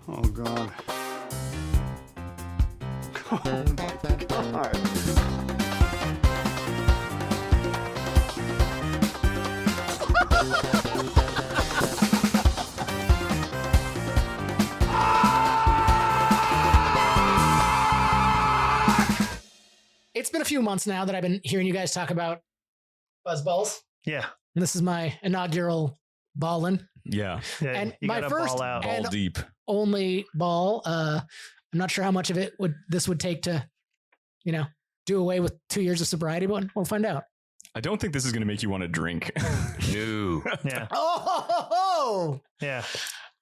Oh, God. Oh, my God. It's been a few months now that I've been hearing you guys talk about buzzballs. Yeah. And this is my inaugural ballin'. Yeah. And you my gotta first ball out. and All deep. only ball. I'm not sure how much of it this would take to, do away with 2 years of sobriety, but we'll find out. I don't think this is going to make you want to drink. No. Yeah. Oh, Yeah.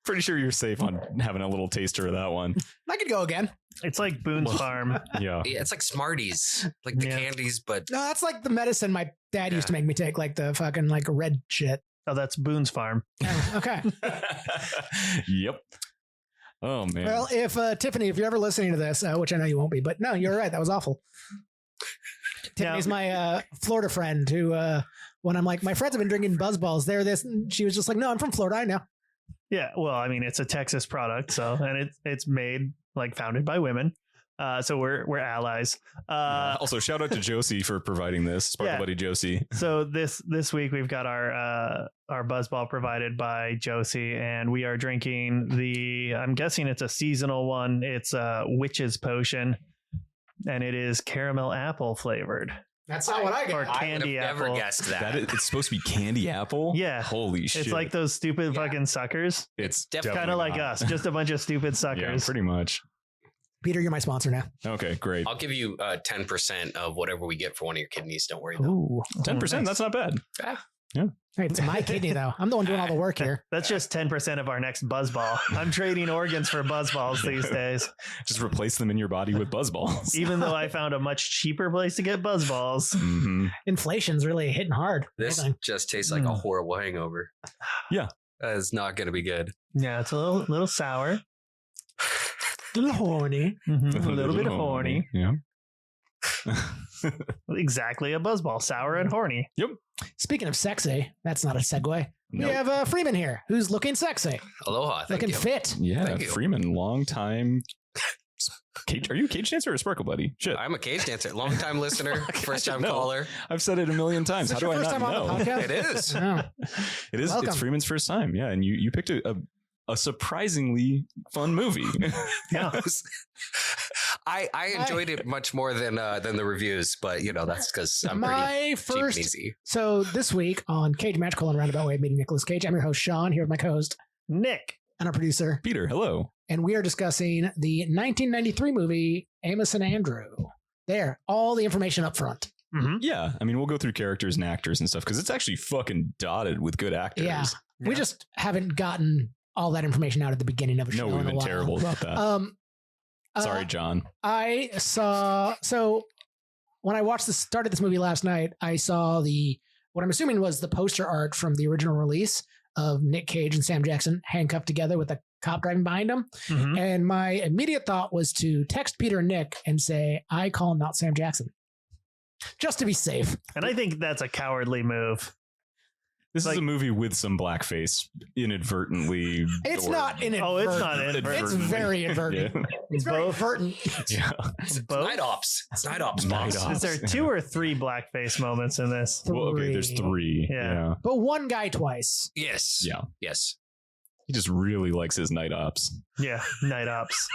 Pretty sure you're safe on having a little taster of that one. I could go again. It's like Boone's Farm. Yeah. Yeah, it's like Smarties, like the Yeah. candies, but No, that's like the medicine my dad used to make me take, like the fucking like red shit. Oh, that's Boone's Farm. Oh, okay. Yep. Oh, man. Well, if Tiffany, if you're ever listening to this, which I know you won't be, but no, you're right. That was awful. Tiffany's my Florida friend who, when I'm like, my friends have been drinking Buzzballs, they're this, and she was just like, no, I'm from Florida. I know. Yeah. Well, I mean, it's a Texas product, and it's made founded by women. So we're allies. Also, shout out to Josie for providing this. Sparkle Yeah. Buddy Josie. So this week we've got our Buzzball provided by Josie, and we are drinking I'm guessing it's a seasonal one. It's a Witch's Potion, and it is caramel apple flavored. That's not what I Or got. candy I would have never apple. guessed that. It's supposed to be candy apple? Yeah. Holy shit. It's like those stupid Yeah. fucking suckers. It's definitely Kind of like not. us, just a bunch of stupid Yeah, suckers. pretty much. Peter, you're my sponsor now. Okay, great. I'll give you 10% of whatever we get for one of your kidneys. Don't worry though. Ooh. 10%, that's not bad. Hey, it's my kidney, though. I'm the one doing all the work here. That's just 10% of our next Buzzball. I'm trading organs for Buzzballs these days, Just replace them in your body with buzzballs. even though I found a much cheaper place to get Buzzballs. Mhm. Inflation's really hitting hard. This Hold on. just tastes like a horrible hangover. Yeah. That is not going to be good. Yeah, it's a little sour. A little horny. A little bit of horny. Yeah. Exactly a Buzzball, sour and horny. Speaking of sexy, that's not a segue. Nope. We have Freeman here, who's looking sexy, Aloha. Thank looking you. fit. Yeah, Thank you. Freeman, long time. Are you a cage dancer or a Sparkle Buddy? Shit. I'm a cage dancer. Long time listener. First time know. caller. I've said it a million times. Is How this do your I first not time on know? the podcast? It is. Oh. It is. Welcome. It's Freeman's first time. Yeah, and you picked a surprisingly fun movie. Yeah. I enjoyed it much more than the reviews, but that's because I'm pretty My cheap and first. easy. So this week on Cage Match Colon Roundabout Way, meeting Nicolas Cage. I'm your host Sean, here with my co-host Nick. and our producer, Peter, hello. and we are discussing the 1993 movie Amos and Andrew. There, all the information up front. Mm-hmm. Yeah, I mean, we'll go through characters and actors and stuff because it's actually fucking dotted with good actors. Yeah. We just haven't gotten all that information out at the beginning of a show. No, we've in a been while. terrible about that. Sorry, John. I saw when I started this movie last night, I saw what I'm assuming was the poster art from the original release of Nick Cage and Sam Jackson handcuffed together with a cop driving behind them. Mm-hmm. And my immediate thought was to text Peter and Nick and say, I call him not Sam Jackson. Just to be safe. And I think that's a cowardly move. This like- is a movie with some blackface inadvertently. It's or- not inadvertent. Oh, it's not It's inadvertent. very inadvertent. Yeah. It's very Both. inadvertent. Yeah. It's Both? night ops. It's night ops. Night boss. ops. Is there 2 or 3 blackface moments in this? Well, okay, there's 3. Yeah. Yeah. But one guy twice. Yes. Yeah. Yes. He just really likes his night ops. Yeah, night ops.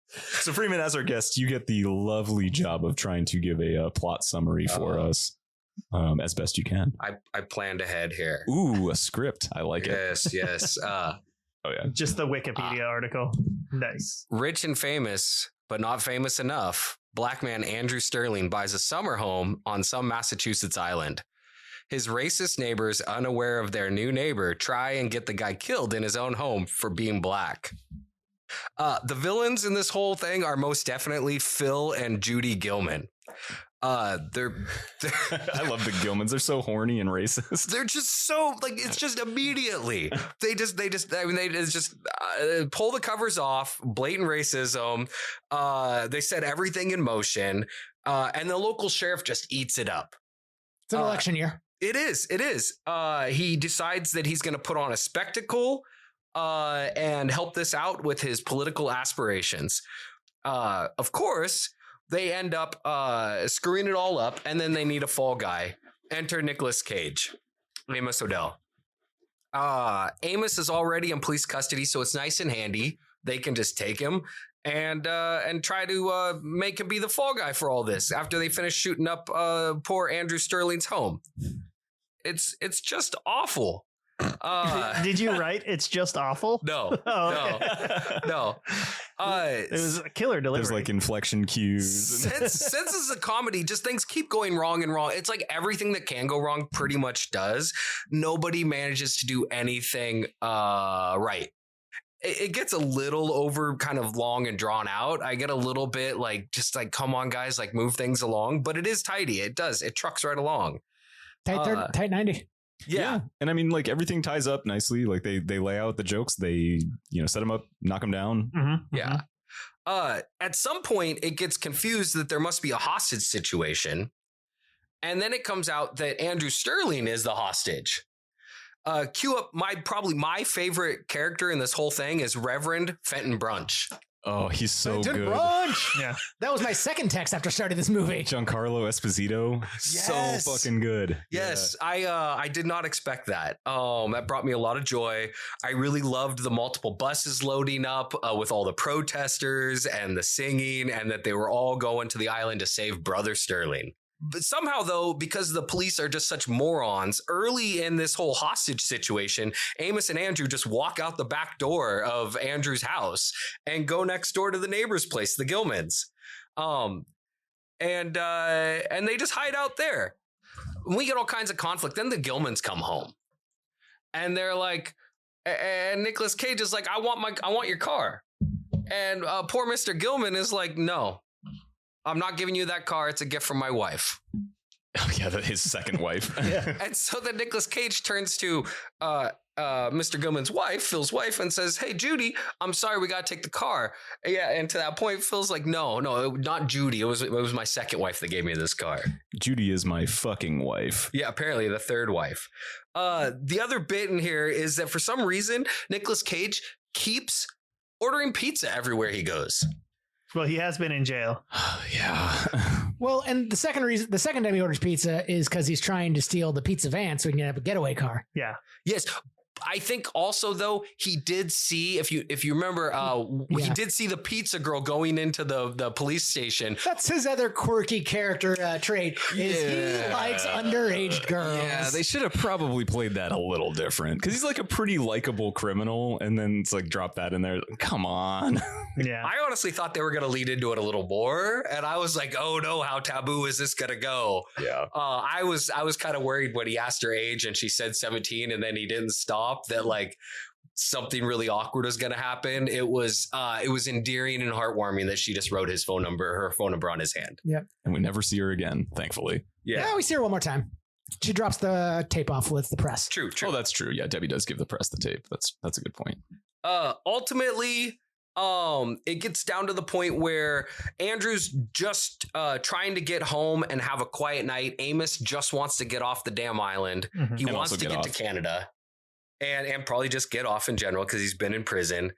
So, Freeman, as our guest, you get the lovely job of trying to give a plot summary for us as best you can. I planned ahead here. Ooh, a script. I like it. Yes. Yes. Oh, yeah. Just the Wikipedia article. Nice. Rich and famous, but not famous enough, black man Andrew Sterling buys a summer home on some Massachusetts island. His racist neighbors, unaware of their new neighbor, try and get the guy killed in his own home for being black. The villains in this whole thing are most definitely Phil and Judy Gilman. They're I love the Gilmans. They're so horny and racist. they're just so it's just immediately they just pull the covers off, blatant racism. They set everything in motion, and the local sheriff just eats it up. It's an election year. It is. He decides that he's going to put on a spectacle and help this out with his political aspirations. Of course, they end up screwing it all up, and then they need a fall guy. Enter Nicolas Cage, Amos Odell. Amos is already in police custody, so it's nice and handy. They can just take him and try to make him be the fall guy for all this after they finish shooting up poor Andrew Sterling's home. It's just awful. Did you write it's just awful? No. No. It was a killer delivery. There's like inflection cues. Since this is a comedy, just things keep going wrong and wrong. It's like everything that can go wrong pretty much does. Nobody manages to do anything right. It gets a little over kind of long and drawn out. I get a little bit like, just like, come on, guys, like move things along. But it is tidy. It does. It trucks right along. Tight 90. Yeah. And I mean, like everything ties up nicely. Like they lay out the jokes. They, set them up, knock them down. Mm-hmm. Yeah. At some point, it gets confused that there must be a hostage situation. And then it comes out that Andrew Sterling is the hostage. Cue up probably my favorite character in this whole thing is Reverend Fenton Brunch. Oh, he's so good. Brunch. Yeah. That was my second text after starting this movie. Giancarlo Esposito. Yes. So fucking good. Yes, yeah. I did not expect that. That brought me a lot of joy. I really loved the multiple buses loading up with all the protesters and the singing, and that they were all going to the island to save Brother Sterling. But somehow, though, because the police are just such morons, early in this whole hostage situation, Amos and Andrew just walk out the back door of Andrew's house and go next door to the neighbor's place, the Gilmans. And they just hide out there. We get all kinds of conflict. Then the Gilmans come home. And they're like, and Nicolas Cage is like, I want your car. And poor Mr. Gilman is like, no. I'm not giving you that car. It's a gift from my wife. Oh, yeah, his second wife. Yeah. And so then Nicolas Cage turns to Mr. Gilman's wife, Phil's wife, and says, hey, Judy, I'm sorry, we got to take the car. Yeah, and to that point, Phil's like, no, not Judy. It was my second wife that gave me this car. Judy is my fucking wife. Yeah, apparently the third wife. The other bit in here is that for some reason, Nicolas Cage keeps ordering pizza everywhere he goes. Well, he has been in jail. Yeah. Well, and the second time he orders pizza is because he's trying to steal the pizza van so he can have a getaway car. Yeah. Yes. I think also, though, he did see, if you remember, he did see the pizza girl going into the police station. That's his other quirky character trait. Is he likes underage girls. Yeah, they should have probably played that a little different because he's like a pretty likable criminal, and then it's like drop that in there. Come on. Yeah. I honestly thought they were going to lead into it a little more, and I was like, oh no, how taboo is this going to go? Yeah. I was kind of worried when he asked her age and she said 17, and then he didn't stop, that like something really awkward was going to happen. It was endearing and heartwarming that she just wrote her phone number on his hand. Yep. And we never see her again, thankfully. Yeah, we see her one more time. She drops the tape off with the press. True. Oh, that's true. Yeah, Debbie does give the press the tape. That's a good point. Ultimately, it gets down to the point where Andrew's just trying to get home and have a quiet night. Amos just wants to get off the damn island. Mm-hmm. He wants to get to Canada and probably just get off in general because he's been in prison.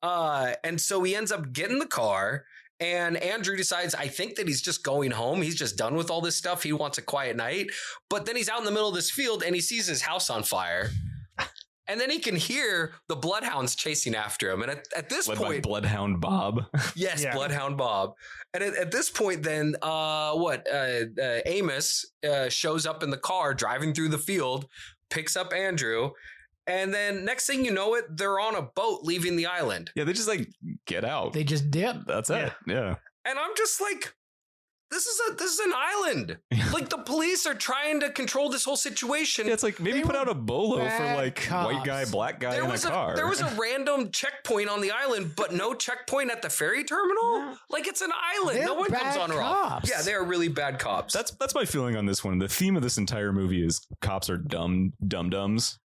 And so he ends up getting the car, and Andrew decides, I think that he's just going home. He's just done with all this stuff. He wants a quiet night. But then he's out in the middle of this field and he sees his house on fire. And then he can hear the bloodhounds chasing after him. And at this Led point, by Bloodhound Bob. yes, Yeah. Bloodhound Bob. And at this point, then Amos shows up in the car driving through the field, picks up Andrew. And then next thing you know they're on a boat leaving the island. Yeah, they just like get out. They just dip. That's it. Yeah. And I'm just like, this is an island. Like the police are trying to control this whole situation. Yeah, it's like maybe They put were out a bolo for bad like cops. white guy, black guy in a car. There was a random checkpoint on the island, but no checkpoint at the ferry terminal. Yeah. Like it's an island. They're No one comes bad on or off. cops. Yeah, they are really bad cops. That's my feeling on this one. The theme of this entire movie is cops are dum-dums.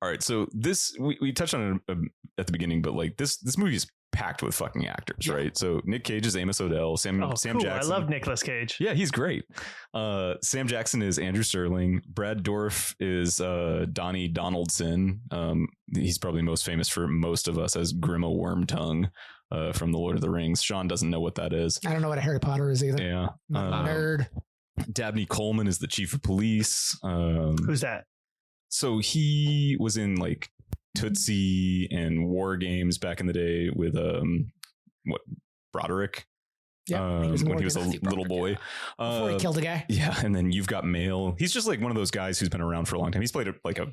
All right, so this we touched on it at the beginning, but like this movie is packed with fucking actors, right? So Nick Cage is Amos Odell. Sam cool. Jackson. I love Nicolas Cage. Yeah, he's great. Sam Jackson is Andrew Sterling. Brad Dourif is Donnie Donaldson. He's probably most famous for most of us as Grima Wormtongue from The Lord of the Rings. Sean doesn't know what that is. I don't know what a Harry Potter is either. Yeah. Not a nerd. Dabney Coleman is the chief of police. Who's that? So he was in like Tootsie and War Games back in the day with Broderick. Yeah, when he was a Matthew little Broderick, boy. Before he killed a guy. Yeah, and then You've Got Mail. He's just like one of those guys who's been around for a long time. He's played like a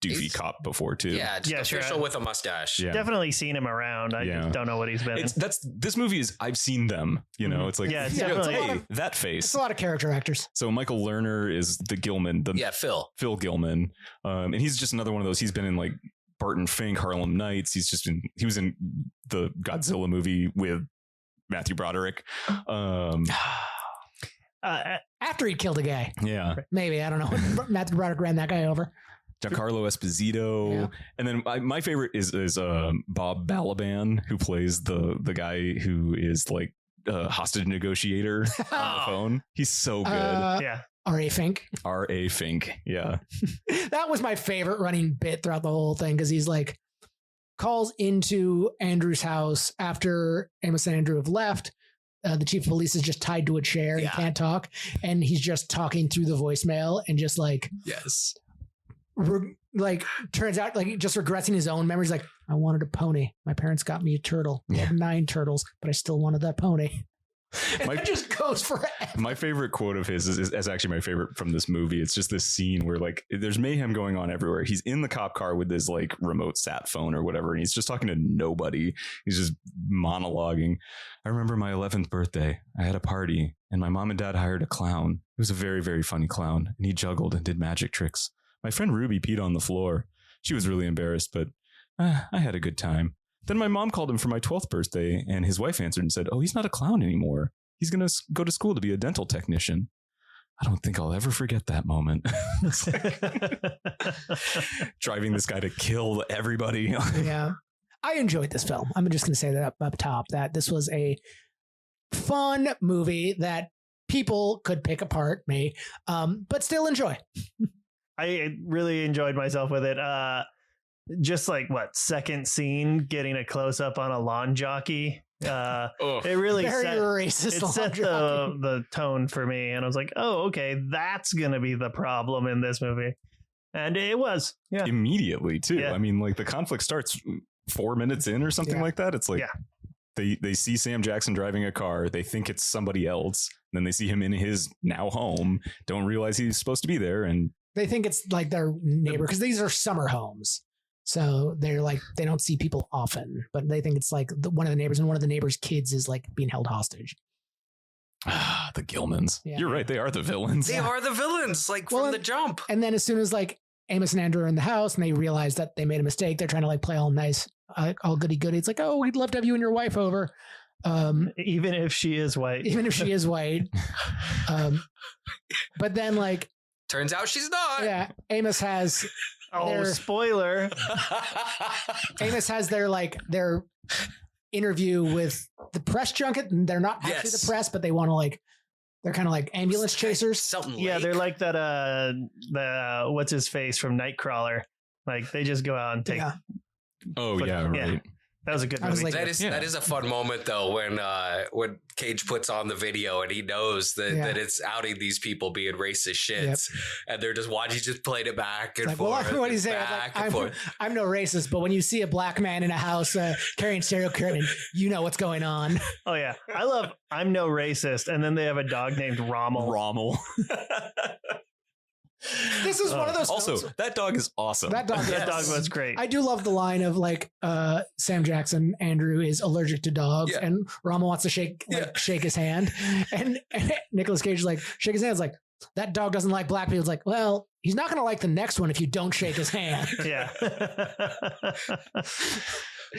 doofy He's- cop before too. Yeah, just Yeah, official sure. with a mustache. Yeah. Definitely seen him around. I Yeah. just don't know what he's been in. This movie is I've seen them. You know, it's like Yeah, it's Yeah, definitely. it's a lot hey, that It's face. a lot of character actors. So Michael Lerner is the Gilman, Yeah, Phil. Phil Gilman, and he's just another one of those. He's been in like Barton Fink, Harlem Nights. He was in the Godzilla movie with Matthew Broderick. After he killed a guy. Yeah, Maybe. I don't know. Matthew Broderick ran that guy over. Giancarlo Esposito, Yeah. and then my favorite is Bob Balaban, who plays the guy who is like a hostage negotiator on the phone. He's so good. Yeah. R.A. Fink. R.A. Fink, yeah. That was my favorite running bit throughout the whole thing because he's like calls into Andrew's house after Amos and Andrew have left. The chief of police is just tied to a chair and Yeah. can't talk, and he's just talking through the voicemail and just like Yes. turns out like just regressing his own memories. Like, I wanted a pony. My parents got me a turtle. We had 9 turtles, but I still wanted that pony. And My- it just goes forever. My favorite quote of his is actually my favorite from this movie. It's just this scene where like there's mayhem going on everywhere. He's in the cop car with his like remote sat phone or whatever, and he's just talking to nobody. He's just monologuing. I remember my 11th birthday. I had a party, and my mom and dad hired a clown. It was a very, very funny clown, and he juggled and did magic tricks. My friend Ruby peed on the floor. She was really embarrassed, but I had a good time. Then my mom called him for my 12th birthday, and his wife answered and said, "Oh, he's not a clown anymore. He's going to go to school to be a dental technician." I don't think I'll ever forget that moment. It's like driving this guy to kill everybody. Yeah. I enjoyed this film. I'm just going to say that up top that this was a fun movie that people could pick apart, but still enjoy. I really enjoyed myself with it. Just like second scene, getting a close up on a lawn jockey. It really Very set, racist. it set laundry. the tone for me, and I was like, oh, okay, that's gonna be the problem in this movie, and it was. Yeah, Immediately, too. Yeah. I mean, like the conflict starts 4 minutes in or something Yeah. like that. It's like Yeah. they see Sam Jackson driving a car. They think it's somebody else. Then they see him in his now home. Don't realize he's supposed to be there. And They think it's like their neighbor because these are summer homes. So they're like, they don't see people often, but they think it's like one of the neighbors, and one of the neighbors' kids is like being held hostage. the Gilmans. Yeah. You're right. They are the villains. They are the villains, like from Well, the jump. And then as soon as like Amos and Andrew are in the house and they realize that they made a mistake, they're trying to like play all nice, all goody goody. It's like, oh, we'd love to have you and your wife over. even if she is white. Even if she is white. But then like, Turns out she's not. yeah, Amos has Oh, spoiler! Amos has their interview with the press junket, and they're not actually Yes. the press, but they want to like, they're kind of like ambulance chasers. Something. Yeah, Lake. they're like that. The what's his face from Nightcrawler. Like they just go out and take. Yeah. Oh, But- yeah, right. That was a good I was movie. like- too. That is a fun moment though when Cage puts on the video and he knows that, Yeah. that it's outing these people being racist shits, and they're just watching, just playing it back and Like, well, forth. what and he's saying, back like, and forth. I'm no racist, but when you see a black man in a house carrying stereo curtain, you know what's going on. Oh yeah, I love. I'm no racist, and then they have a dog named Rommel. Rommel. This is one of those. Also, films- that dog is awesome. that dog. That dog was great. I do love the line of like Sam Andrew is allergic to dogs, Yeah. and Rommel wants to shake his hand, and Nicolas Cage is like shake his hand. It's like that dog doesn't like black people. It's like, well, he's not going to like the next one if you don't shake his hand. Yeah.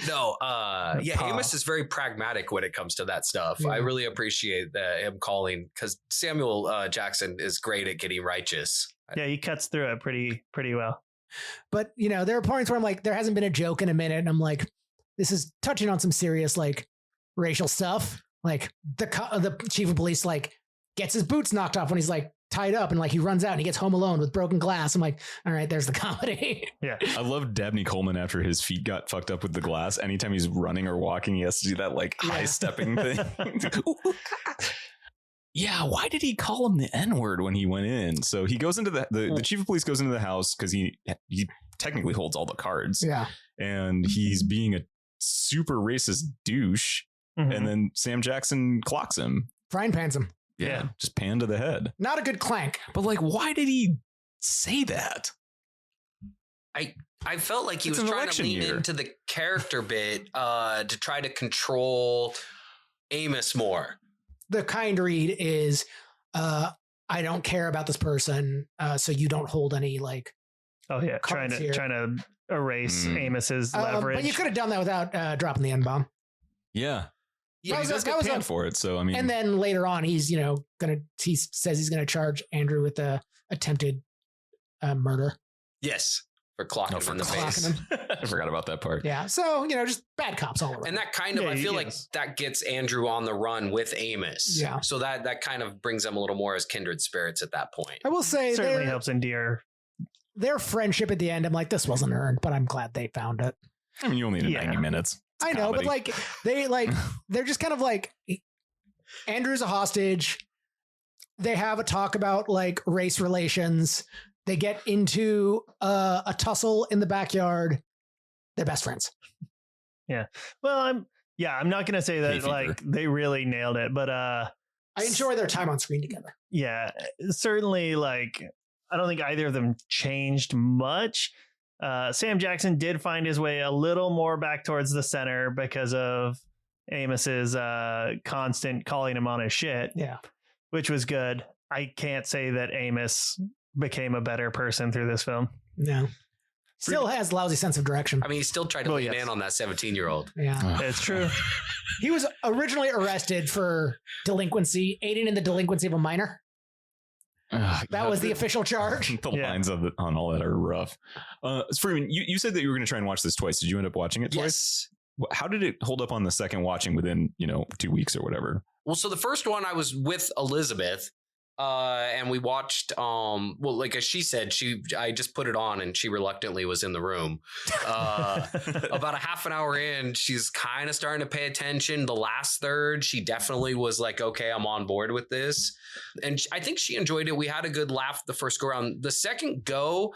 No, Pa. Amos is very pragmatic when it comes to that stuff. Yeah. I really appreciate him calling, because Samuel Jackson is great at getting righteous. Yeah, he cuts through it pretty well. But you know, there are points where I'm like, there hasn't been a joke in a minute, and I'm like, this is touching on some serious like racial stuff. Like the chief of police like gets his boots knocked off when he's like tied up, and like he runs out and he gets home alone with broken glass. I'm like, all right, there's the comedy. Yeah. I love Dabney Coleman after his feet got fucked up with the glass. Anytime he's running or walking, he has to do that like high stepping thing. Yeah, why did he call him the N-word when he went in? So he goes into the chief of police goes into the house because he technically holds all the cards. Yeah. And he's being a super racist douche. Mhm. And then Sam Jackson clocks him. Frying pans him. Yeah. Just pan to the head. Not a good clank. But like, why did he say that? I felt like he It's was an trying to election lean year. into the character bit to try to control Amos more. The kind read is, I don't care about this person, so you don't hold any like. Oh yeah, Cards here. trying to erase Amos's leverage. But you could have done that without dropping the N-bomb. Yeah. Yeah, That He was does a- get that was panned a- for it. So, I mean. And then later on, he's he says he's gonna charge Andrew with the attempted murder. Yes, for clocking him in the clocking face. him. I forgot about that part. Yeah. So just bad cops all around. And that kind of, Yeah, I feel like yes. that gets Andrew on the run with Amos. Yeah. So that kind of brings them a little more as kindred spirits at that point. I will say certainly their, helps endear. their friendship at the end. I'm like, this wasn't earned, but I'm glad they found it. I mean, you only need Yeah. 90 minutes. It's I know, comedy. but like they're just kind of like Andrew's a hostage. They have a talk about like race relations. They get into a tussle in the backyard. They're best friends. Well, I'm not gonna say that Hay fever. like they really nailed it, but I enjoy their time on screen together. yeah, certainly like I don't think either of them changed much. Sam Jackson did find his way a little more back towards the center because of Amos's constant calling him on his shit, Yeah. which was good. I can't say that Amos became a better person through this film. No. Still has lousy sense of direction. I mean, he still tried to Well, lean yes. in on that 17-year-old. Yeah. It's true. He was originally arrested for delinquency, aiding in the delinquency of a minor. That was the official charge. The Yeah. lines of it on all that are rough. Freeman, you said that you were going to try and watch this twice. Did you end up watching it twice? Yes. How did it hold up on the second watching within 2 weeks or whatever? Well, so the first one I was with Elizabeth, and we watched. Like as she said, I just put it on, and she reluctantly was in the room. About a half an hour in, she's kind of starting to pay attention. The last third, she definitely was like, "Okay, I'm on board with this," and I think she enjoyed it. We had a good laugh the first go around. The second go,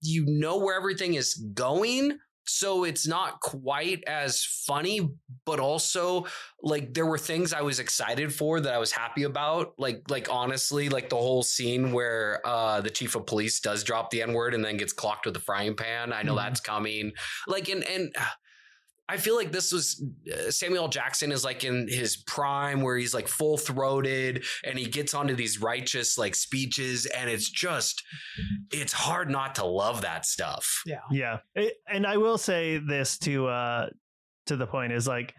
you know where everything is going. So it's not quite as funny, but also like there were things I was excited for that I was happy about. Like honestly, like the whole scene where the chief of police does drop the N-word and then gets clocked with a frying pan. I know that's coming. Like, and I feel like this was Samuel L. Jackson is like in his prime where he's like full throated and he gets onto these righteous like speeches, and it's hard not to love that stuff. Yeah. Yeah. And I will say this to the point is like,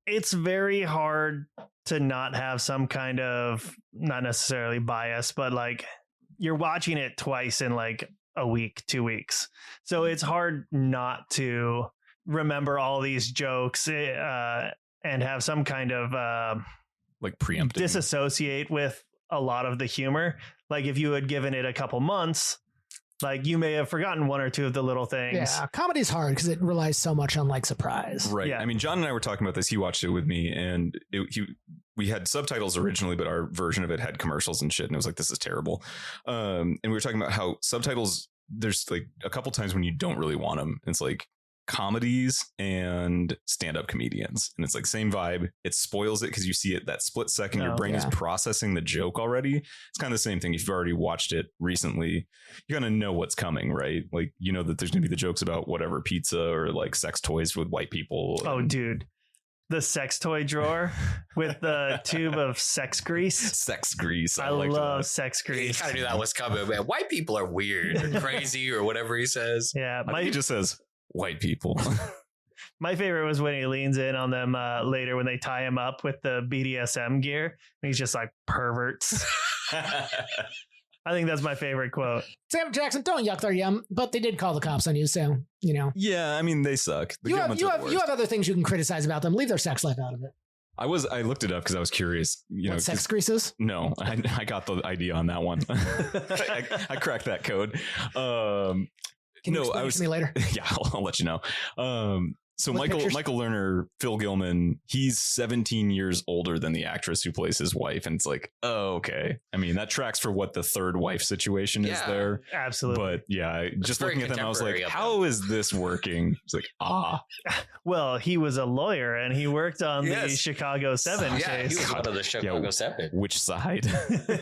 it's very hard to not have some kind of, not necessarily bias, but like you're watching it twice in like a week, 2 weeks. So it's hard not to remember all these jokes and have some kind of Like preempting. disassociate with a lot of the humor. Like if you had given it a couple months, like you may have forgotten one or two of the little things. Yeah. Comedy's hard because it relies so much on like surprise. Right. Yeah. I mean, John and I were talking about this. He watched it with me, and we had subtitles originally, but our version of it had commercials and shit. And it was like, this is terrible. And we were talking about how subtitles, there's like a couple times when you don't really want them. It's like comedies and stand-up comedians, and it's like same vibe. It spoils it because you see it that split second your Oh, brain is yeah. processing the joke already. It's kind of the same thing. If you've already watched it recently, you're gonna know what's coming, right? Like you know that there's gonna be the jokes about whatever pizza or like sex toys with white people. Oh, and dude. The sex toy drawer with the tube of sex grease. sex grease. I liked love that. sex You grease. kind of knew that was coming, man. White people are weird or crazy or whatever he says. Yeah. I think he just says white people. My favorite was when he leans in on them later when they tie him up with the BDSM gear. And he's just like perverts. I think that's my favorite quote. Sam Jackson, don't yuck their yum, but they did call the cops on you, so you know. Yeah, I mean they suck. The You have Gilmans are the worst. other things you can criticize about them. Leave their sex life out of it. I looked it up because I was curious. You know, What, sex 'cause- greases? No, I got the idea on that one. I cracked that code. Can you explain it to me later? Yeah, I'll let you know. So With pictures? Michael Lerner, Phil Gilman, he's 17 years older than the actress who plays his wife, and it's like, oh, okay. I mean, that tracks for what the third wife situation is Yeah. there. Absolutely. But yeah, just very looking at them, I was like, contemporary of how is this working? It's like, Well, he was a lawyer and he worked on the Yes. Chicago 7 Yeah, case. he was one of the Chicago 7. which side?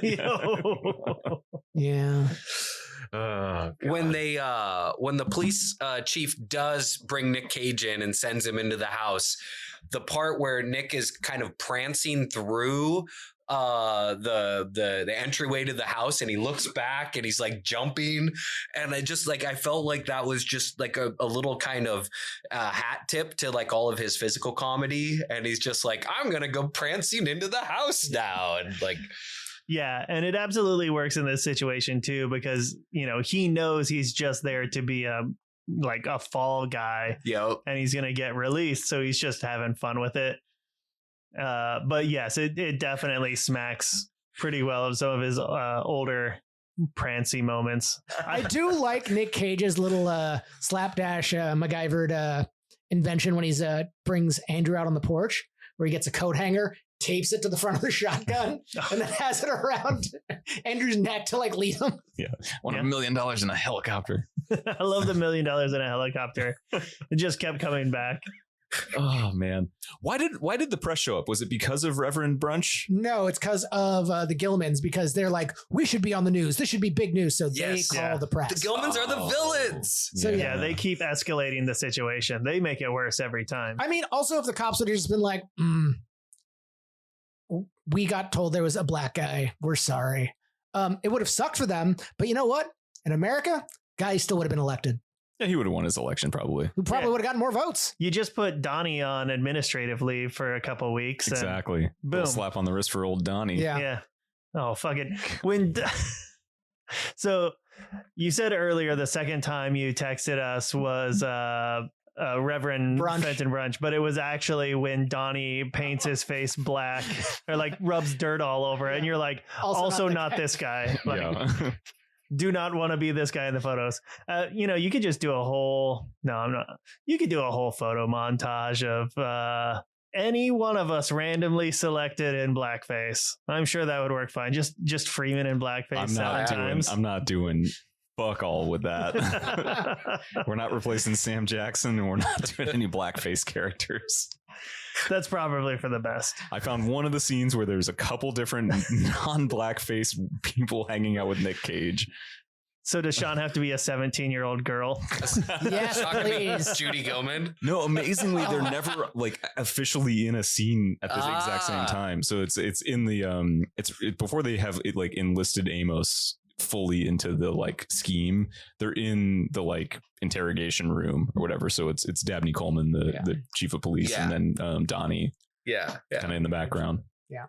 Yo. Yeah. When the police chief does bring Nick Cage in and sends him into the house, the part where Nick is kind of prancing through the entryway to the house and he looks back and he's like jumping, and I felt like that was just like a little kind of hat tip to like all of his physical comedy, and he's just like, I'm gonna go prancing into the house now, and like Yeah, and it absolutely works in this situation too, because you know he knows he's just there to be a fall guy, and he's gonna get released, so he's just having fun with it. But yes, it definitely smacks pretty well of some of his older prancy moments. I do like Nick Cage's little slapdash MacGyvered invention when he's brings Andrew out on the porch, where he gets a coat hanger, tapes it to the front of the shotgun, and then has it around Andrew's neck to like lead him. Want $1 million in a helicopter. I love the $1 million in a helicopter. It just kept coming back. Oh man, why did the press show up? Was it because of Reverend Brunch? No, it's because of the Gilmans, because they're like, we should be on the news. This should be big news. So Yes. they call Yeah. the press. the Gilmans are the villains. So, Yeah, they keep escalating the situation. They make it worse every time. I mean, also if the cops would have just been like, we got told there was a black guy, we're sorry. It would have sucked for them. But you know what? In America, guy still would have been elected. Yeah, he would have won his election probably. Who probably Yeah. would have gotten more votes. You just put Donnie on administrative leave for a couple of weeks. and Exactly. Boom. Little slap on the wrist for old Donnie. Yeah. Yeah. Oh, fuck it. So you said earlier the second time you texted us was Reverend Brunch. Fenton Brunch, but it was actually when Donnie paints his face black or like rubs dirt all over it. And you're like, also the not guy. this guy. Like, Yeah. do not want to be this guy in the photos. You could just do a whole, no, I'm not. You could do a whole photo montage of any one of us randomly selected in blackface. I'm sure that would work fine. Just Freeman in blackface I'm not doing fuck all with that. We're not replacing Sam Jackson, and we're not doing any blackface characters. That's probably for the best. I found one of the scenes where there's a couple different non-blackface people hanging out with Nick Cage. So does Sean have to be a 17-year-old girl? Yes, Talking to please. Judy Gilman. No, amazingly, they're never like officially in a scene at the exact same time. So it's in the before they have it like enlisted Amos fully into the like scheme. They're in the like interrogation room or whatever. So it's Dabney Coleman, the chief of police, Yeah. and then Donnie Yeah. kind of in the background. Yeah.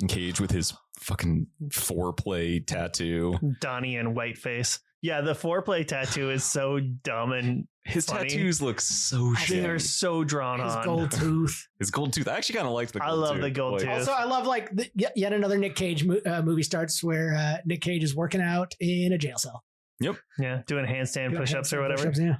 And Cage with his fucking foreplay tattoo. Donnie and whiteface. Yeah, the foreplay tattoo is so dumb and His funny. tattoos look so They shit. are so drawn His on. gold tooth. His gold tooth. I actually kind of liked the I gold love tooth. the gold tooth. Also, I love like yet another Nick Cage movie starts where Nick Cage is working out in a jail cell. Yeah, doing handstand Doing push-ups or handstand whatever. push-ups, yeah.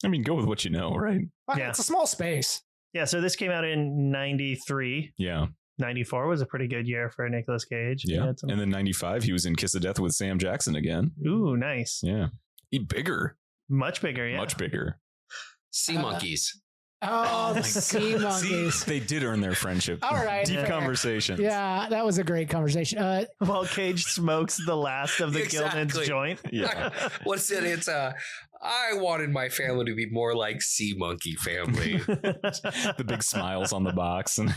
I mean, go with what you know, right? Fuck, Yeah. It's a small space. Yeah, so this came out in 93. Yeah. 94 was a pretty good year for Nicolas Cage. He Yeah. had some- And then 95, he was in Kiss of Death with Sam Jackson again. Ooh, nice. Yeah. He bigger. Much bigger, yeah. Much bigger. Sea monkeys. Oh, the my sea God. monkeys. See, they did earn their friendship. All right. Deep fair. conversations. Yeah, that was a great conversation. While Cage smokes the last of the Exactly. Gilman's joint. Yeah. What's it? It's I wanted my family to be more like Sea Monkey family. The big smiles on the box. And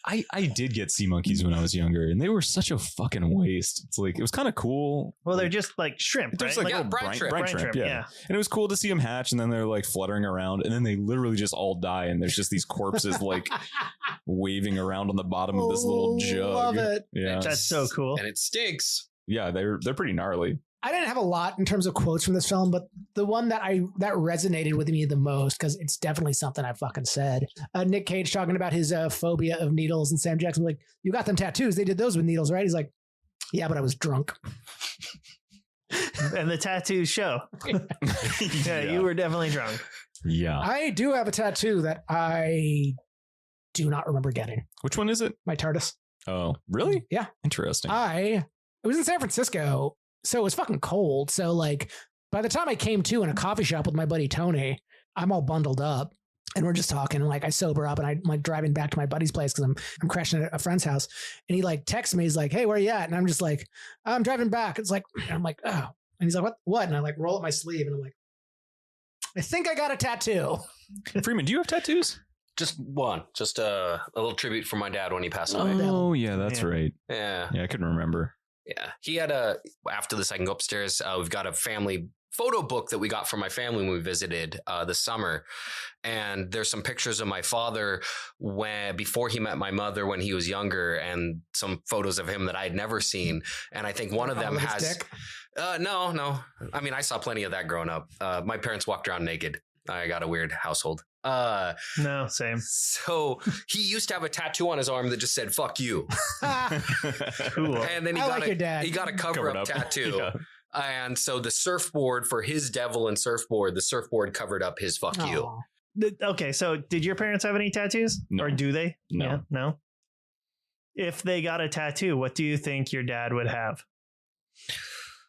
I did get sea monkeys when I was younger, and they were such a fucking waste. It's like, it was kind of cool. Well, they're just like shrimp, They're right? just like, Yeah, little brine shrimp. brine shrimp, yeah. And it was cool to see them hatch, and then they're like fluttering around, and then they literally just all die, and there's just these corpses like waving around on the bottom of this little jug. Love it. Yeah. That's so cool. And it stinks. yeah, they're pretty gnarly. I didn't have a lot in terms of quotes from this film, but the one that resonated with me the most, because it's definitely something I fucking said. Nick Cage talking about his phobia of needles, and Sam Jackson like, "You got them tattoos? They did those with needles, right?" He's like, "Yeah, but I was drunk." And the tattoos show. Yeah, you were definitely drunk. Yeah. I do have a tattoo that I do not remember getting. Which one is it? My TARDIS. Oh, really? Yeah. Interesting. It was in San Francisco, so it was fucking cold. So like by the time I came to in a coffee shop with my buddy Tony, I'm all bundled up and we're just talking. Like I sober up and I'm like driving back to my buddy's place because I'm crashing at a friend's house. And he like texts me. He's like, "Hey, where are you at?" And I'm just like, "I'm driving back." It's like, I'm like, "Oh." And he's like, What? And I like roll up my sleeve and I'm like, "I think I got a tattoo." Freeman, do you have tattoos? Just one. Just a little tribute from my dad when he passed away. Oh, yeah, that's Yeah. right. Yeah. Yeah, I couldn't remember. Yeah. He had after this, I can go upstairs. We've got a family photo book that we got from my family when we visited this summer. And there's some pictures of my father before he met my mother when he was younger, and some photos of him that I'd never seen. And I think one of them With his has, dick? no. I mean, I saw plenty of that growing up. My parents walked around naked. I got a weird household. No, same. So he used to have a tattoo on his arm that just said "fuck you," Cool. and then I like your dad. he got a cover up tattoo. Yeah. And so the surfboard for his devil and surfboard, the surfboard covered up his "fuck you." Aw. Okay, so did your parents have any tattoos? No. Or do they? No. Yeah, no. If they got a tattoo, what do you think your dad would have?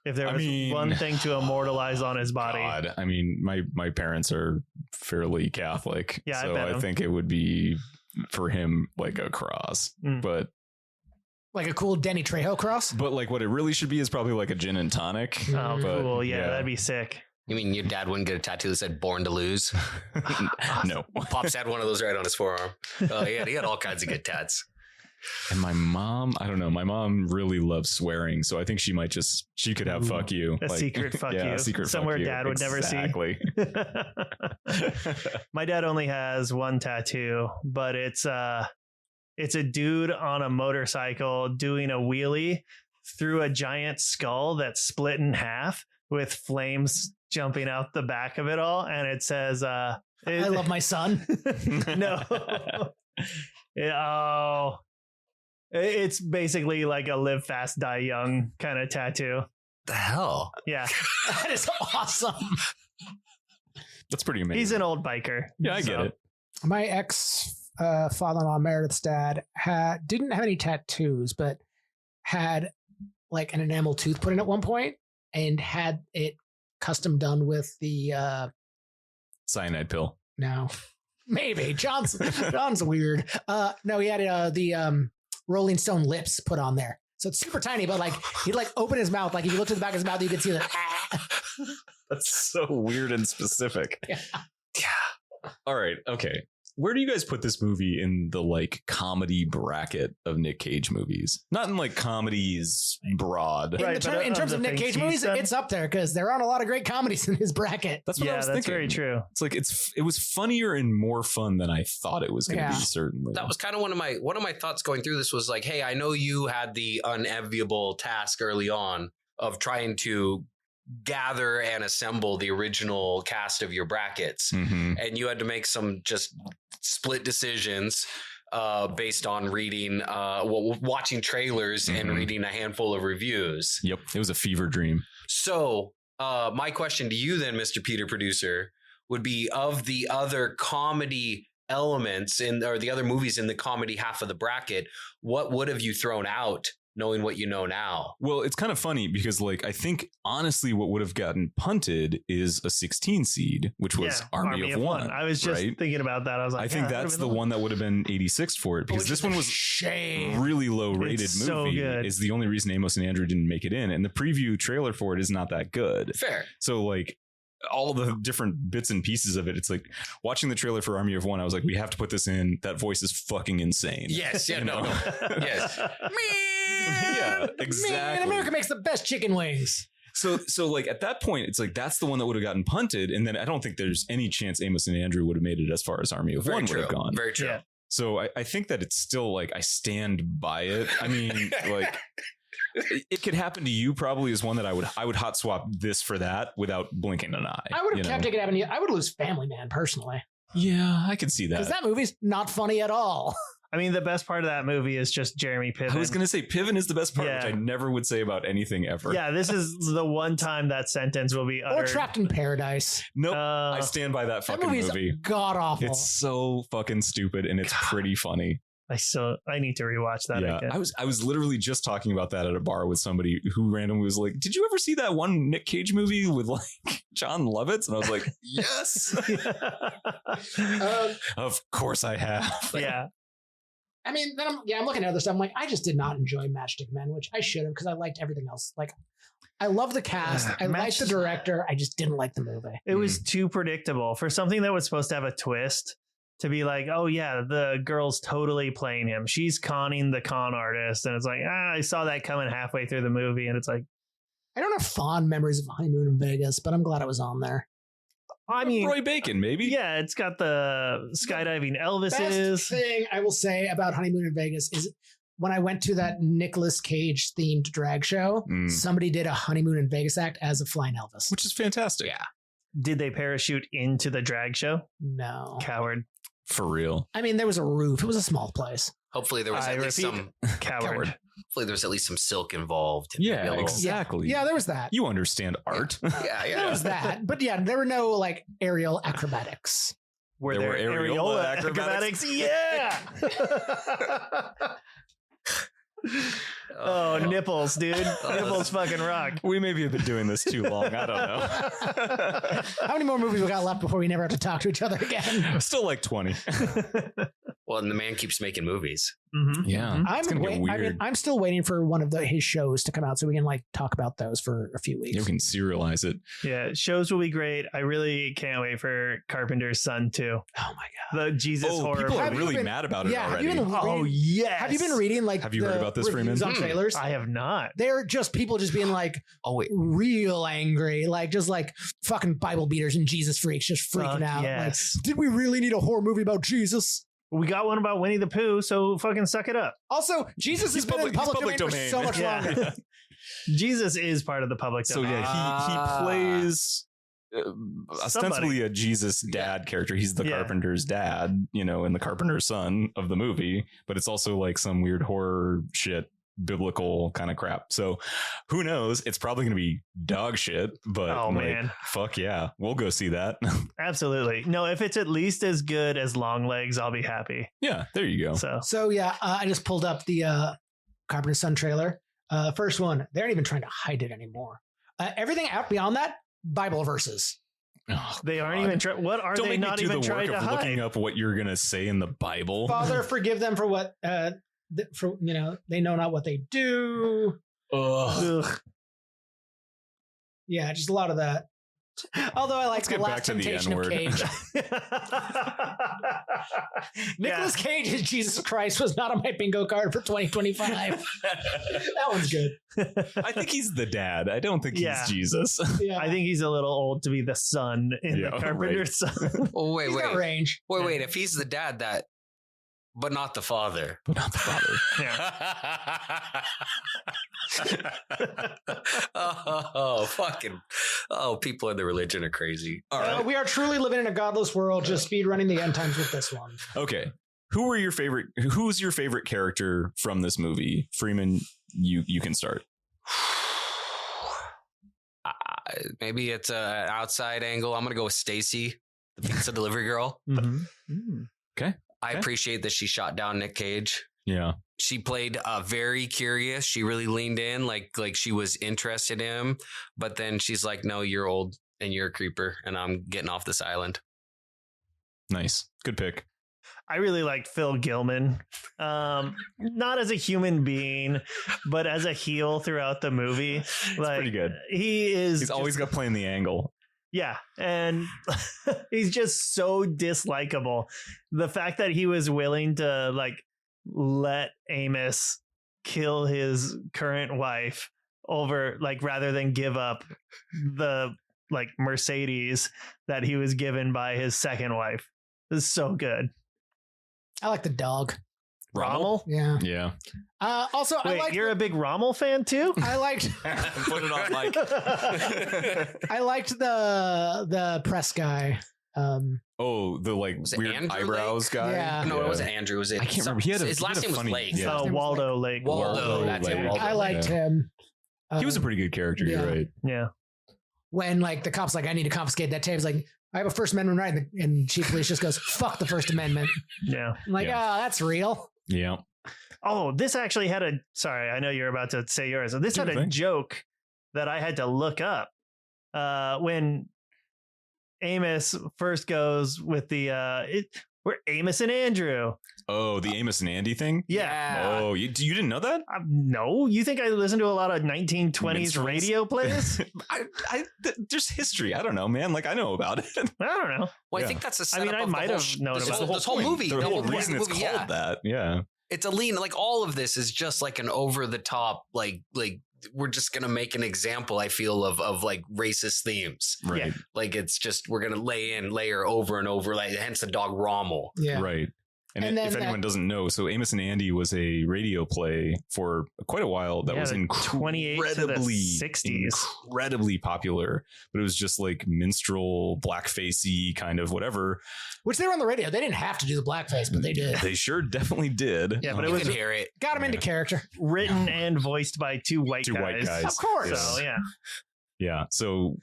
If there was one thing to immortalize on his body. God, I mean, my parents are fairly Catholic, Yeah, I so bet I 'em. think it would be for him like a cross, Mm. but Like a cool Denny Trejo cross. like what it really should be is probably like a gin and tonic. Oh, But, cool. Yeah, that'd be sick. You mean your dad wouldn't get a tattoo that said "born to lose"? No. Pops had one of those right on his forearm. Oh, he had all kinds of good tats. And my mom, I don't know. My mom really loves swearing, so I think she could have "fuck you," A secret fuck you. a secret Somewhere fuck you. dad would never see. Exactly. My dad only has one tattoo, but it's a dude on a motorcycle doing a wheelie through a giant skull that's split in half with flames jumping out the back of it all, and it says I love my son. no. It's basically like a live fast, die young kind of tattoo. The hell? Yeah. That is awesome. That's pretty amazing. He's an old biker. Yeah, I get it. My ex father-in-law, Meredith's dad, didn't have any tattoos, but had like an enamel tooth put in at one point and had it custom done with the Cyanide pill. no, maybe John's weird. No, he had the Rolling Stone lips put on there. So it's super tiny, but like he'd like open his mouth. Like if you look to the back of his mouth, you could see that. That's so weird and specific. Yeah. All right. Okay. Where do you guys put this movie in the like comedy bracket of Nick Cage movies? Not in like comedies broad. Right, but In terms of of the Nick Cage things he's movies, done? it's up there because there aren't a lot of great comedies in his bracket. That's what I Yeah, was that's thinking. very true. It's like it was funnier and more fun than I thought it was going to Yeah. be. Certainly, That was kind of one of my thoughts going through this was like, hey, I know you had the unenviable task early on of trying to gather and assemble the original cast of your brackets, Mhm. and you had to make some just split decisions based on reading, watching trailers and Mhm. reading a handful of reviews. Yep, it was a fever dream. So, my question to you then, Mr. Peter Producer, would be of the other comedy elements or the other movies in the comedy half of the bracket, what would have you thrown out knowing what you know now? Well, it's kind of funny because like I think honestly what would have gotten punted is a 16 seed, which was Yeah, Army of One. I was just right? thinking about that. I was like, I think yeah, that's that the would've been one that would have been 86th for it because Which this is one a was shame. really low rated It's movie. so good. Is the only reason Amos and Andrew didn't make it in, and the preview trailer for it is not that good. Fair. So like all the different bits and pieces of it, it's like watching the trailer for Army of One. I was like, we have to put this in. That voice is fucking insane. Yes. Yeah. You No. know? Yes. Yeah, exactly. Man, America makes the best chicken wings. So like at that point, it's like that's the one that would have gotten punted, and then I don't think there's any chance Amos and Andrew would have made it as far as Army of Very One true. would have gone. Very true. Yeah. So I think that it's still like I stand by it. I mean, like it could happen to you probably is one that I would hot swap this for that without blinking an eye. I would have kept It Could Happen to You. I would lose Family Man personally. Yeah, I could see that. Because that movie's not funny at all. I mean, the best part of that movie is just Jeremy Piven. I was going to say Piven is the best part, which I never would say about anything ever. Yeah, this is the one time that sentence will be uttered. Or Trapped in Paradise. Nope, I stand by that fucking movie. God awful. It's so fucking stupid and it's pretty funny. I need to rewatch that again. I was literally just talking about that at a bar with somebody who randomly was like, "Did you ever see that one Nick Cage movie with like John Lovitz?" And I was like, "Yes." Of course I have. Yeah. I mean, then I'm looking at other stuff. I'm like, I just did not enjoy Matchstick Men, which I should have because I liked everything else. Like, I love the cast. I liked the director. I just didn't like the movie. It was too predictable for something that was supposed to have a twist. To be like, oh yeah, the girl's totally playing him. She's conning the con artist. And it's like, I saw that coming halfway through the movie. And it's like, I don't have fond memories of Honeymoon in Vegas, but I'm glad it was on there. I mean, Roy Bacon, maybe. Yeah, it's got the skydiving Elvises. Best thing I will say about Honeymoon in Vegas is when I went to that Nicolas Cage themed drag show, somebody did a Honeymoon in Vegas act as a flying Elvis. Which is fantastic. Yeah. Did they parachute into the drag show? No. Coward. For real. I mean, there was a roof. It was a small place. Hopefully there was at least some coward. Hopefully there was at least some silk involved. Yeah, exactly. Yeah, there was that. You understand art. Yeah. There was that. But yeah, there were no like aerial acrobatics. Were there areola acrobatics? Yeah. Oh, nipples, dude. Nipples fucking rock. We maybe have been doing this too long. I don't know. How many more movies we got left before we never have to talk to each other again? Still like 20. Well, and the man keeps making movies. Mm-hmm. Yeah. I'm it's gonna get weird. I'm still waiting for one of his shows to come out so we can like talk about those for a few weeks. You can serialize it. Yeah, shows will be great. I really can't wait for Carpenter's Son too. Oh my god, the Jesus horror. People are movie. really mad about it already. Oh yes. Have you been reading like? Have you heard about this, Freeman? On trailers? I have not. They're just people just being like, real angry, like just like fucking Bible beaters and Jesus freaks, just freaking out. Yes. Like, did we really need a horror movie about Jesus? We got one about Winnie the Pooh, so fucking suck it up. Also, Jesus has been in public domain for so much longer. Jesus is part of the public So domain. yeah, he plays ostensibly a Jesus dad character. He's the Carpenter's dad, and the Carpenter's son of the movie, but it's also like some weird horror shit, biblical kind of crap. So who knows? It's probably going to be dog shit, but man, fuck yeah, we'll go see that. Absolutely. No, if it's at least as good as Long Legs, I'll be happy. Yeah, there you go. So yeah, I just pulled up the Carpenter's Son trailer. First one, they aren't even trying to hide it anymore. Everything out beyond that, Bible verses. Oh, they aren't even trying. What are they not even trying to hide? Looking up what you're gonna say in the Bible. Father, forgive them for what they know not what they do. Ugh. Yeah, just a lot of that. Although I like the last temptation of Cage. Nicolas Cage as Jesus Christ was not on my bingo card for 2025. That one's good. I think he's the dad. I don't think he's Jesus. Yeah. I think he's a little old to be the son in the Carpenter's Son. Oh, He's got range. Wait. If he's the dad, but not the father. People in the religion are crazy. All right. We are truly living in a godless world, just speed running the end times with this one. Okay. Who's your favorite character from this movie? Freeman, you can start. Maybe it's an outside angle. I'm going to go with Stacy, the pizza delivery girl. Mm-hmm. Okay. I appreciate that she shot down Nick Cage. Yeah. She played very curious. She really leaned in like she was interested in him. But then she's like, no, you're old and you're a creeper and I'm getting off this island. Nice. Good pick. I really liked Phil Gilman, not as a human being, but as a heel throughout the movie. It's pretty good. He's always got playing the angle. Yeah, and he's just so dislikable. The fact that he was willing to let Amos kill his current wife over rather than give up the Mercedes that he was given by his second wife is so good. I like the dog. Rommel? Yeah. Yeah. Also, I Wait, liked you're a big Rommel fan too? I liked Put it on Mike. I liked the press guy. Oh, the like Was it weird Andrew eyebrows Lake? guy. Yeah. No, it wasn't Andrew. Was it? I can't remember. He had his last name was funny, Lake. yeah. Waldo Lake. Waldo. That's it. Lake. Waldo. I liked Yeah. him. He was a pretty good character. yeah. You're right. Yeah. When like the cops like, I need to confiscate that tape. He's like, I have a First Amendment right, and Chief Police just goes, "Fuck the First Amendment." Yeah. I'm like, Yeah. that's real. Yeah. Oh, this actually had a. Sorry, I know you're about to say yours. This had a Okay. joke that I had to look up when Amos first goes with the. We're Amos and Andrew. Oh, the Amos and Andy thing. Yeah. Oh, you didn't know that? No, you think I listen to a lot of 1920s Minstrels? radio plays? There's history. I don't know, man. Like I know about it. I don't know. Well, Yeah. I think that's a I setup mean, I of the might whole have known this about whole, it. this whole movie. The whole point reason of it's the movie, called that. Yeah. It's a lean. Like all of this is just like an over the top. Like we're just gonna make an example. I feel of like racist themes. Right. Yeah. Like it's just we're gonna layer over and over. Like hence the dog Rommel. Yeah. Right. And, And if then anyone doesn't know, so Amos and Andy was a radio play for quite a while that Yeah, was like 28 to the incredibly, 60s. incredibly popular. But it was just like minstrel, blackfacey kind of whatever. Which they were on the radio. They didn't have to do the blackface, but they did. They sure definitely did. Yeah, but it You was can hear it. Got him into Yeah. character. written and voiced by two white guys. Of course. So, yeah. Yeah. So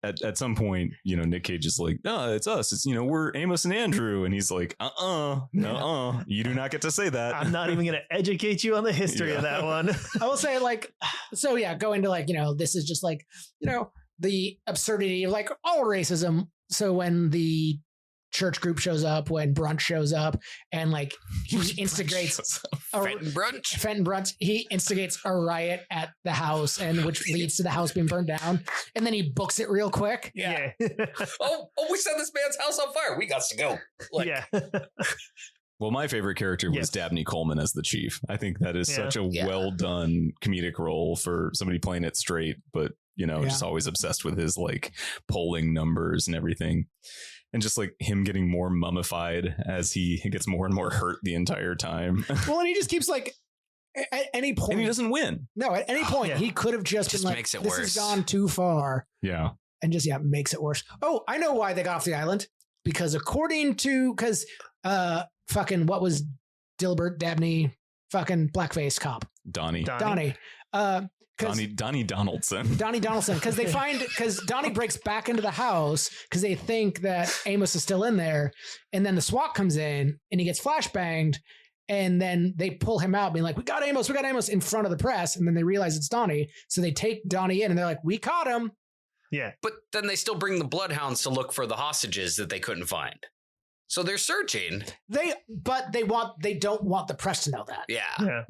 at some point, Nick Cage is like, no, it's us. It's, we're Amos and Andrew. And he's like, no, you do not get to say that. I'm not even going to educate you on the history of that one. I will say, like, so yeah, go into like, this is just like, the absurdity of like all racism. So when the church group shows up, when Brunch shows up, and like he instigates Fenton Brunch. Fenton Brunch, he instigates a riot at the house, and which leads to the house being burned down, and then he books it real quick. Yeah. Oh, we set this man's house on fire. We got to go. Like, Yeah. Well, my favorite character was Yes. Dabney Coleman as the chief. I think that is Yeah. such a Yeah. well done comedic role for somebody playing it straight, but Yeah. just always obsessed with his like polling numbers and everything. And just like him getting more mummified as he gets more and more hurt the entire time. Well, and he just keeps like at any point. And he doesn't win. No, at any point Yeah. he could have just Just been like, makes it "This worse. has gone too far," Yeah. and just makes it worse. Oh, I know why they got off the island, because according to fucking what was Dilbert Dabney fucking blackface cop Donnie Donnie. Donnie Donaldson. Donnie Donaldson, because Donnie breaks back into the house because they think that Amos is still in there, and then the SWAT comes in and he gets flashbanged, and then they pull him out, being like, we got Amos in front of the press, and then they realize it's Donnie, so they take Donnie in, and they're like, we caught him. Yeah. But then they still bring the bloodhounds to look for the hostages that they couldn't find. So they're searching. They don't want the press to know that. Yeah. Yeah.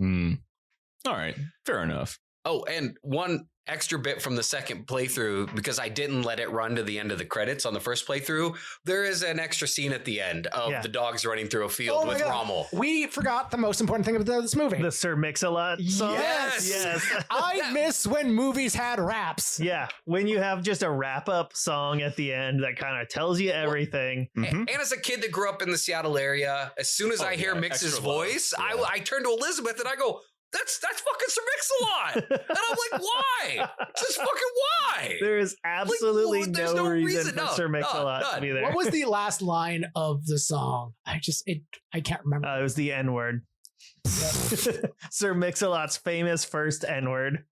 All right. Fair enough. Oh, and one extra bit from the second playthrough, because I didn't let it run to the end of the credits on the first playthrough. There is an extra scene at the end of the dogs running through a field Oh my with God. Rommel. We forgot the most important thing of this movie. The Sir Mix-a-Lot song. Yes. Yes. I miss when movies had raps. Yeah. When you have just a wrap-up song at the end that kind of tells you everything. Mhm. And as a kid that grew up in the Seattle area, as soon as I hear yeah, Mix's extra love. voice, Yeah. I turn to Elizabeth and I go, that's fucking Sir Mix-a-Lot. And I'm like, why? Just fucking why? There is absolutely there's no no reason reason. for No, Sir Mix-a-Lot to none. be there. What was the last line of the song? I can't remember. It was the N-word. Sir Mix-a-Lot's famous first N-word.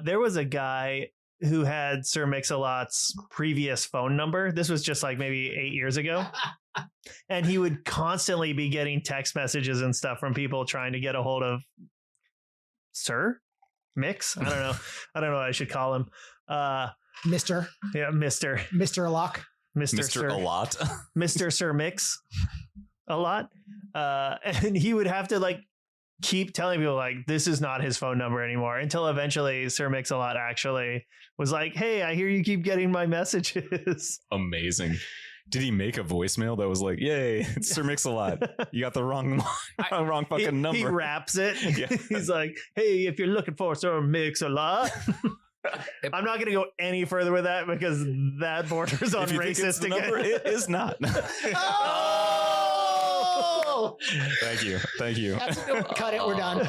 There was a guy who had Sir Mix-a-Lot's previous phone number. This was just like maybe 8 years ago. And he would constantly be getting text messages and stuff from people trying to get a hold of Sir Mix. I don't know. I don't know what I should call him. Mr. Locke. Mr. Sir, A lot. Mr. Sir Mix a lot. And he would have to like keep telling people like this is not his phone number anymore, until eventually Sir Mix-a-Lot actually was like, hey, I hear you keep getting my messages. Amazing. Did he make a voicemail that was like, yay, it's Sir Mix-a-Lot. You got the wrong fucking number. He raps it. Yeah. He's like, hey, if you're looking for Sir Mix-a-Lot. I'm not going to go any further with that because that borders on If you think it's racist the again. number, it is not. Oh! Thank you. Cut it. We're done.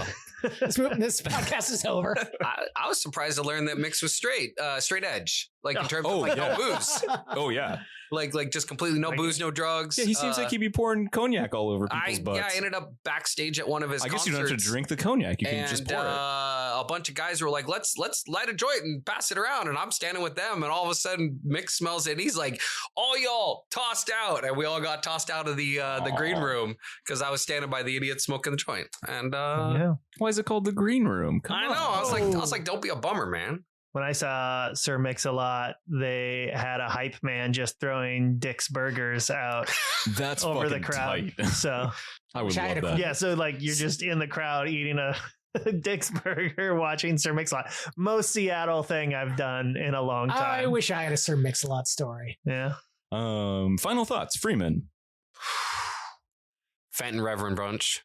This podcast is over. I was surprised to learn that Mix was straight edge, like in terms Oh, of like yeah. no booze, Oh yeah. like just completely no booze, no drugs. Yeah, he seems like he'd be pouring cognac all over people's butts. I ended up backstage at one of his I guess concerts. you don't have to drink the cognac. You can And just pour it. a bunch of guys were like, let's light a joint and pass it around. And I'm standing with them, and all of a sudden Mick smells it, and he's like, all y'all tossed out. And we all got tossed out of the green room because I was standing by the idiot smoking the joint. And Yeah. Why is it called the green room? Come I on. know. I was like, don't be a bummer, man. When I saw Sir Mix-a-Lot, they had a hype man just throwing Dick's Burgers out That's over the fucking crowd. tight. So I would China love that. yeah, so like you're just in the crowd eating a Dick's Burger, watching Sir Mix-a-Lot. Most Seattle thing I've done in a long time. I wish I had a Sir Mix-a-Lot story. Yeah. Final thoughts, Freeman. Fenton Reverend Brunch.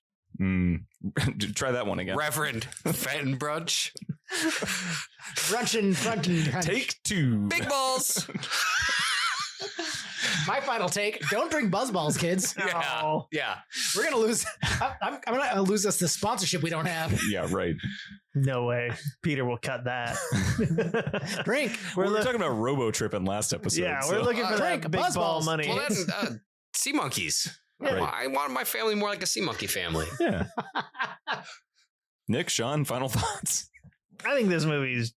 Try that one again. Reverend Fenton Brunch. Brunch. Take 2. Big balls. My final take: don't drink Buzzballs, kids. Oh. Yeah. We're gonna lose. I'm gonna lose us the sponsorship we don't have. Yeah, right. No way. Peter will cut that. Drink. We were talking about robo tripping last episode. Yeah, so- we're looking for Drink that big ball Buzzballs. money. Well, then, sea monkeys. Yeah. Right. I wanted my family more like a sea monkey family. Yeah. Nick, Sean, final thoughts. I think this movie's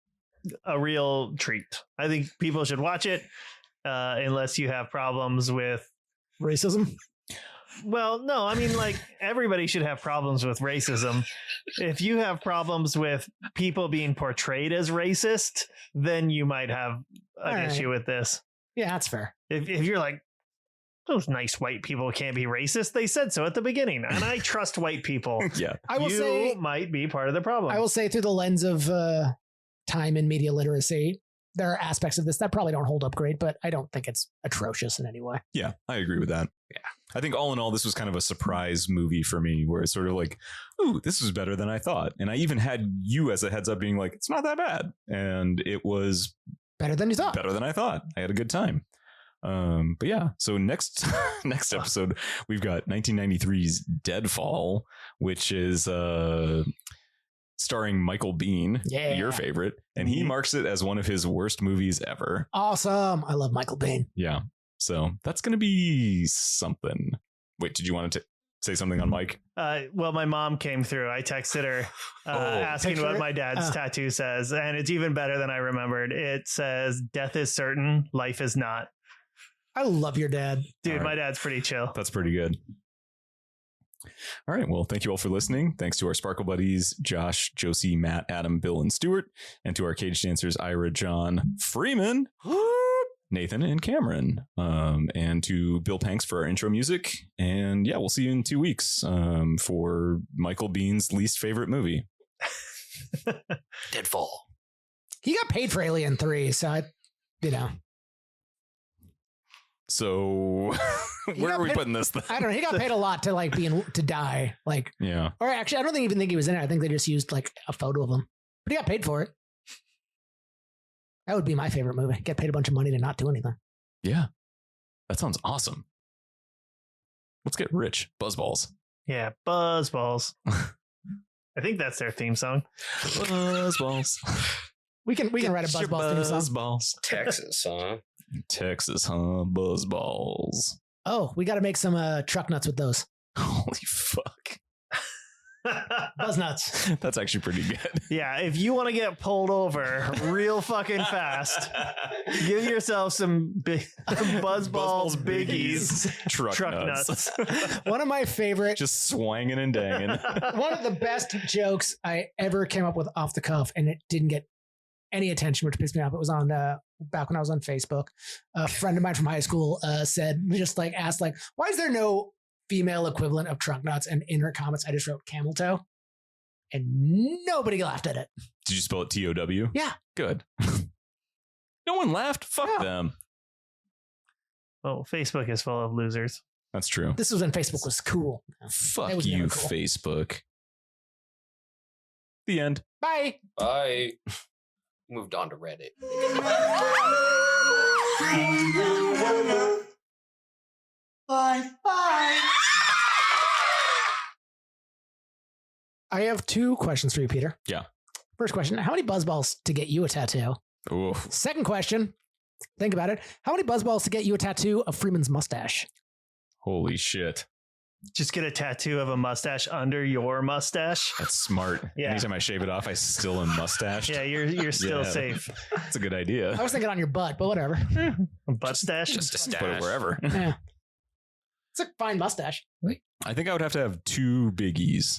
a real treat. I think people should watch it unless you have problems with Racism. Well, no, I mean, like, everybody should have problems with racism. If you have problems with people being portrayed as racist, then you might have an All right. issue with this. Yeah, that's fair. If you're like, those nice white people can't be racist, they said so at the beginning, and I trust white people. Yeah. I will you say. might be part of the problem. I will say through the lens of time and media literacy, there are aspects of this that probably don't hold up great, but I don't think it's atrocious in any way. Yeah, I agree with that. Yeah. I think all in all, this was kind of a surprise movie for me where it's sort of like, ooh, this was better than I thought. And I even had you as a heads up being like, it's not that bad. And it was Better than you thought. better than I thought. I had a good time. But yeah, so next episode, we've got 1993's Deadfall, which is starring Michael Biehn, Yeah. your favorite, and he marks it as one of his worst movies ever. Awesome. I love Michael Biehn. Yeah. So that's going to be something. Wait, did you want to say something on Mike? well, my mom came through. I texted her asking Picture what it? my dad's tattoo says, and it's even better than I remembered. It says, "Death is certain, life is not." I love your dad. Dude, All right. my dad's pretty chill. That's pretty good. All right. Well, thank you all for listening. Thanks to our Sparkle Buddies, Josh, Josie, Matt, Adam, Bill, and Stuart, and to our cage dancers, Ira, John, Freeman, Nathan, and Cameron, and to Bill Panks for our intro music. And yeah, we'll see you in 2 weeks for Michael Bihn's least favorite movie. Deadfall. He got paid for Alien 3, so I, So where got are we paid- putting this thing? I don't know. He got paid a lot to to die. Yeah. Or actually, I don't even think he was in it. I think they just used a photo of him, but he got paid for it. That would be my favorite movie. Get paid a bunch of money to not do anything. Yeah. That sounds awesome. Let's get rich. Buzzballs. Yeah, Buzzballs. I think that's their theme song. Buzzballs. We can write a Buzzballs theme song. Buzzballs. Texas, huh? Texas, huh? Buzzballs. Oh, we got to make some truck nuts with those. Holy fuck. Buzz nuts. That's actually pretty good. Yeah, if you want to get pulled over real fucking fast, give yourself some big Buzzballs biggies. Truck nuts. One of my favorite, Just swanging and danging. one of the best jokes I ever came up with off the cuff, and it didn't get any attention, which pissed me off. It was on back when I was on Facebook. A friend of mine from high school asked, why is there no female equivalent of truck nuts? And in her comments, I just wrote camel toe, and nobody laughed at it. Did you spell it TOW? Yeah. Good. No one laughed. Fuck No. them. Well, Facebook is full of losers. That's true. This was when Facebook was cool. Fuck It was you, never cool. Facebook. The end. Bye. Bye. moved on to Reddit. Bye. I have 2 questions for you, Peter. Yeah. First question, how many buzzballs to get you a tattoo? Oof. Second question, think about it. How many buzzballs to get you a tattoo of Freeman's mustache? Holy shit. Just get a tattoo of a mustache under your mustache. That's smart. Yeah. Anytime I shave it off, I still am mustached. Yeah, you're still Yeah. safe. That's a good idea. I was thinking on your butt, but whatever. A butt stash. Just a stash. Put it wherever. Yeah. It's a fine mustache. I think I would have to have 2 biggies,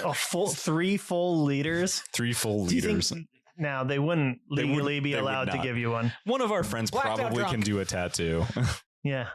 A full 3 full liters. 3 full Do you think- liters. Now they wouldn't They legally would- be they would allowed to not. give you one. One of our friends Blacked out probably drunk. can do a tattoo. Yeah.